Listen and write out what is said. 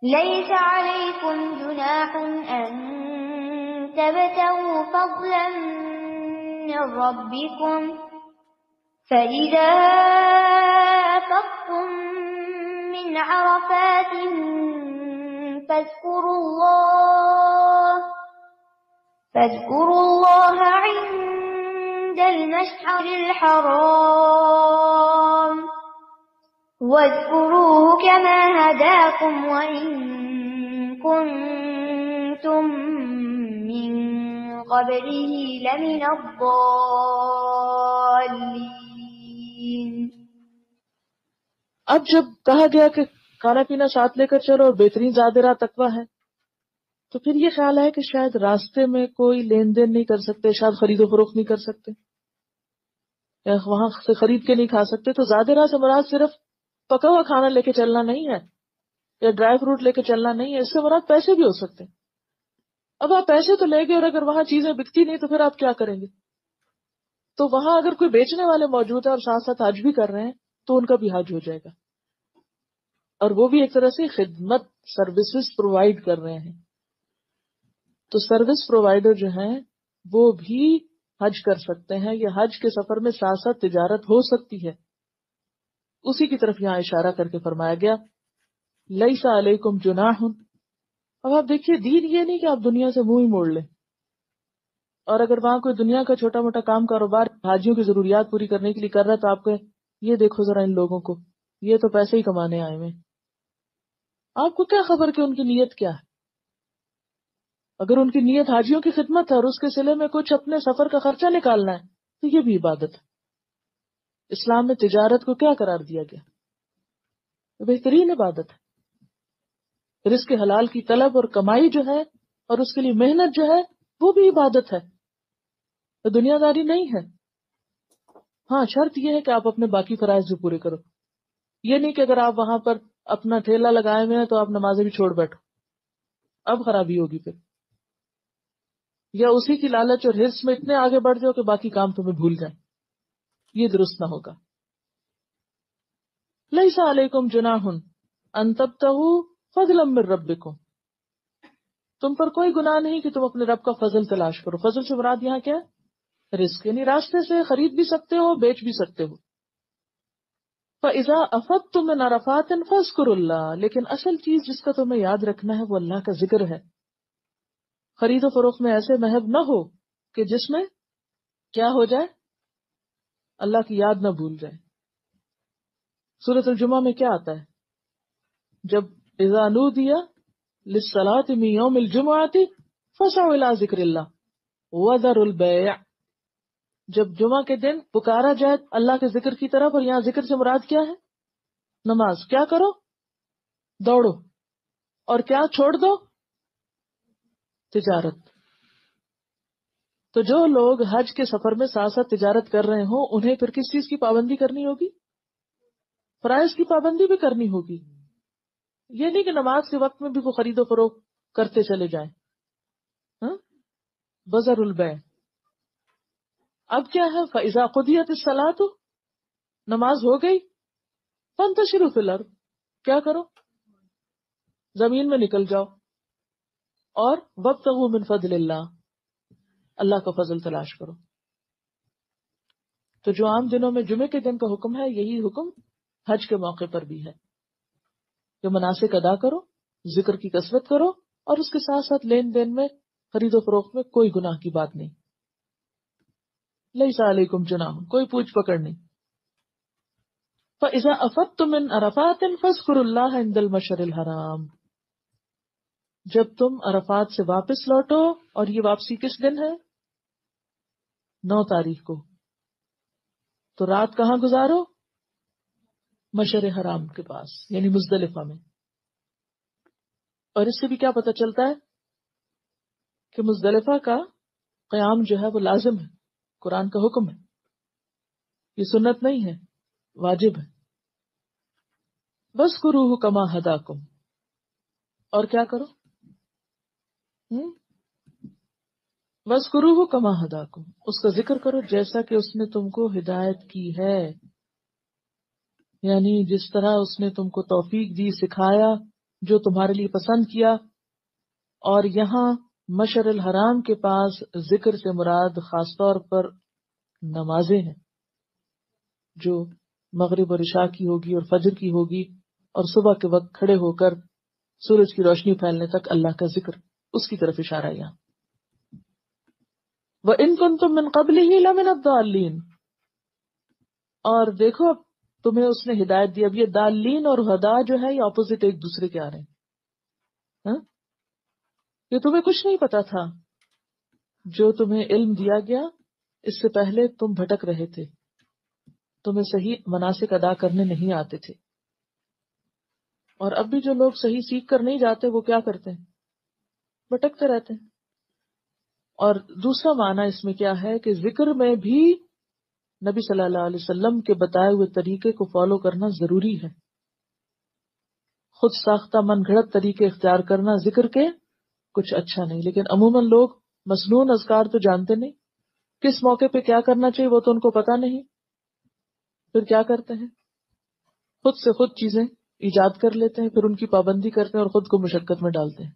ليس عليكم جناح أن تبتغوا فضلا من ربكم فإذا أفضتم من عرفات فاذكروا الله عند المشعر الحرام واذكروه كما هداكم وإن كنتم من قبله لمن الضالين۔ اب جب کہا گیا کہ کھانا پینا ساتھ لے کر چلو اور بہترین زاد راہ تقویٰ ہے، تو پھر یہ خیال ہے کہ شاید راستے میں کوئی لین دین نہیں کر سکتے، شاید خرید و فروخت نہیں کر سکتے، یا وہاں سے خرید کے نہیں کھا سکتے، تو زاد راہ سے مراد صرف پکا ہوا کھانا لے کے چلنا نہیں ہے یا ڈرائی فروٹ لے کے چلنا نہیں ہے، اس سے مراد پیسے بھی ہو سکتے ہیں۔ اب آپ پیسے تو لے گئے اور اگر وہاں چیزیں بکتی نہیں تو پھر آپ کیا کریں گے؟ تو وہاں اگر کوئی بیچنے والے موجود ہیں اور ساتھ ساتھ حج بھی کر رہے ہیں تو ان کا بھی حج ہو جائے گا، اور وہ بھی ایک طرح سے خدمت سروسز پرووائڈ کر رہے ہیں۔ تو سروس پرووائڈر جو ہیں وہ بھی حج کر سکتے ہیں، یا حج کے سفر میں ساتھ ساتھ تجارت ہو سکتی ہے۔ اسی کی طرف یہاں اشارہ کر کے فرمایا گیا لیس علیکم جناح۔ اب آپ دیکھیے، دین یہ نہیں کہ آپ دنیا سے منہ ہی موڑ لیں، اور اگر وہاں کوئی دنیا کا چھوٹا موٹا کام کاروبار حاجیوں کی ضروریات پوری کرنے کے لیے کر رہا ہے تو آپ کہیں یہ دیکھو ذرا ان لوگوں کو، یہ تو پیسے ہی کمانے آئے ہوئے ہیں۔ آپ کو کیا خبر کہ ان کی نیت کیا ہے؟ اگر ان کی نیت حاجیوں کی خدمت ہے اور اس کے صلے میں کچھ اپنے سفر کا خرچہ نکالنا ہے تو یہ بھی عبادت ہے۔ اسلام میں تجارت کو کیا قرار دیا گیا؟ بہترین عبادت ہے۔ رزق حلال کی طلب اور کمائی جو ہے اور اس کے لیے محنت جو ہے وہ بھی عبادت ہے، تو دنیا داری نہیں ہے۔ ہاں، شرط یہ ہے کہ آپ اپنے باقی فرائض بھی پورے کرو۔ یہ نہیں کہ اگر آپ وہاں پر اپنا ٹھیلا لگائے ہوئے ہیں تو آپ نمازیں بھی چھوڑ بیٹھو، اب خرابی ہوگی پھر، یا اسی کی لالچ اور حرص میں اتنے آگے بڑھ جاؤ کہ باقی کام تمہیں بھول جائیں، یہ درست نہ ہوگا۔ لیس علیکم جناح ان تبتغوا فضلا من ربکم، تم پر کوئی گناہ نہیں کہ تم اپنے رب کا فضل تلاش کرو۔ فضل سے مراد یہاں کیا ہے؟ رزق، یعنی راستے سے خرید بھی سکتے ہو، بیچ بھی سکتے ہو۔ فَإِذَا أَفَضْتُم مِّنْ عَرَفَاتٍ فَاذْكُرُوا اللَّهَ، لیکن اصل چیز جس کا تمہیں یاد رکھنا ہے وہ اللہ کا ذکر ہے۔ خرید و فروخت میں ایسے محب نہ ہو کہ جس میں کیا ہو جائے؟ اللہ کی یاد نہ بھول جائے۔ سورۃ الجمعہ میں کیا آتا ہے؟ جب اذا نودی للصلاة من یوم الجمعۃ فسعوا الی ذکر اللہ وذروا البیع، جب جمعہ کے دن پکارا جائے اللہ کے ذکر کی طرف، اور یہاں ذکر سے مراد کیا ہے؟ نماز۔ کیا کرو؟ دوڑو، اور کیا چھوڑ دو؟ تجارت۔ تو جو لوگ حج کے سفر میں ساتھ ساتھ تجارت کر رہے ہوں انہیں پھر کس چیز کی پابندی کرنی ہوگی؟ فرائض کی پابندی بھی کرنی ہوگی۔ یہ نہیں کہ نماز کے وقت میں بھی وہ خرید و فروخت کرتے چلے جائیں۔ بذر البیع۔ اب کیا ہے؟ فَإِذَا قُضِيَتِ الصَّلَاةُ، نماز ہو گئی، فَانتَشِرُوا فِي الْأَرْضِ، کیا کرو؟ زمین میں نکل جاؤ، اور وَابْتَغُوا مِن فَضْلِ اللَّهِ، اللہ کا فضل تلاش کرو۔ تو جو عام دنوں میں جمعے کے دن کا حکم ہے، یہی حکم حج کے موقع پر بھی ہے کہ مناسک ادا کرو، ذکر کی کثرت کرو، اور اس کے ساتھ ساتھ لین دین میں، خرید و فروخت میں کوئی گناہ کی بات نہیں۔ لیس علیکم جناح، کوئی پوچھ پکڑ نہیں۔ فَإِذَا أَفَضْتُم مِّنْ عَرَفَاتٍ فَاذْكُرُوا اللَّهَ عِندَ الْمَشْعَرِ الْحَرَامِ، جب تم عرفات سے واپس لوٹو، اور یہ واپسی کس دن ہے؟ 9 تاریخ کو، تو رات کہاں گزارو؟ مشعر حرام کے پاس، یعنی مزدلفہ میں۔ اور اس سے بھی کیا پتہ چلتا ہے کہ مزدلفہ کا قیام جو ہے وہ لازم ہے، قرآن کا حکم ہے، یہ سنت نہیں ہے، واجب ہے۔ وَاذْكُرُوهُ كَمَا هَدَاكُمْ، اور کیا کرو؟ وَاذْكُرُوهُ كَمَا هَدَاكُمْ، اس کا ذکر کرو جیسا کہ اس نے تم کو ہدایت کی ہے، یعنی جس طرح اس نے تم کو توفیق دی، سکھایا، جو تمہارے لیے پسند کیا، اور یہاں مشعر الحرام کے پاس ذکر سے مراد خاص طور پر نمازیں ہیں، جو مغرب اور عشاء کی ہوگی اور فجر کی ہوگی، اور صبح کے وقت کھڑے ہو کر سورج کی روشنی پھیلنے تک اللہ کا ذکر، اس کی طرف اشارہ یہاں۔ وَإِن كُنتُم مِّن قَبْلِهِ لَمِنَ الضَّالِّينَ، اور دیکھو اب تمہیں اس نے ہدایت دی۔ اب یہ دالین اور ہدا جو ہے یہ اپوزٹ ایک دوسرے کے آ رہے ہیں، ہاں؟ یہ تمہیں کچھ نہیں پتا تھا، جو تمہیں علم دیا گیا اس سے پہلے تم بھٹک رہے تھے، تمہیں صحیح مناسک ادا کرنے نہیں آتے تھے، اور اب بھی جو لوگ صحیح سیکھ کر نہیں جاتے وہ کیا کرتے ہیں؟ بھٹکتے رہتے ہیں۔ اور دوسرا معنی اس میں کیا ہے کہ ذکر میں بھی نبی صلی اللہ علیہ وسلم کے بتائے ہوئے طریقے کو فالو کرنا ضروری ہے۔ خود ساختہ من گھڑت طریقے اختیار کرنا ذکر کے کچھ اچھا نہیں، لیکن عموماً لوگ مسنون اذکار تو جانتے نہیں، کس موقع پہ کیا کرنا چاہیے وہ تو ان کو پتا نہیں، پھر کیا کرتے ہیں؟ خود سے خود چیزیں ایجاد کر لیتے ہیں، پھر ان کی پابندی کرتے ہیں اور خود کو مشقت میں ڈالتے ہیں۔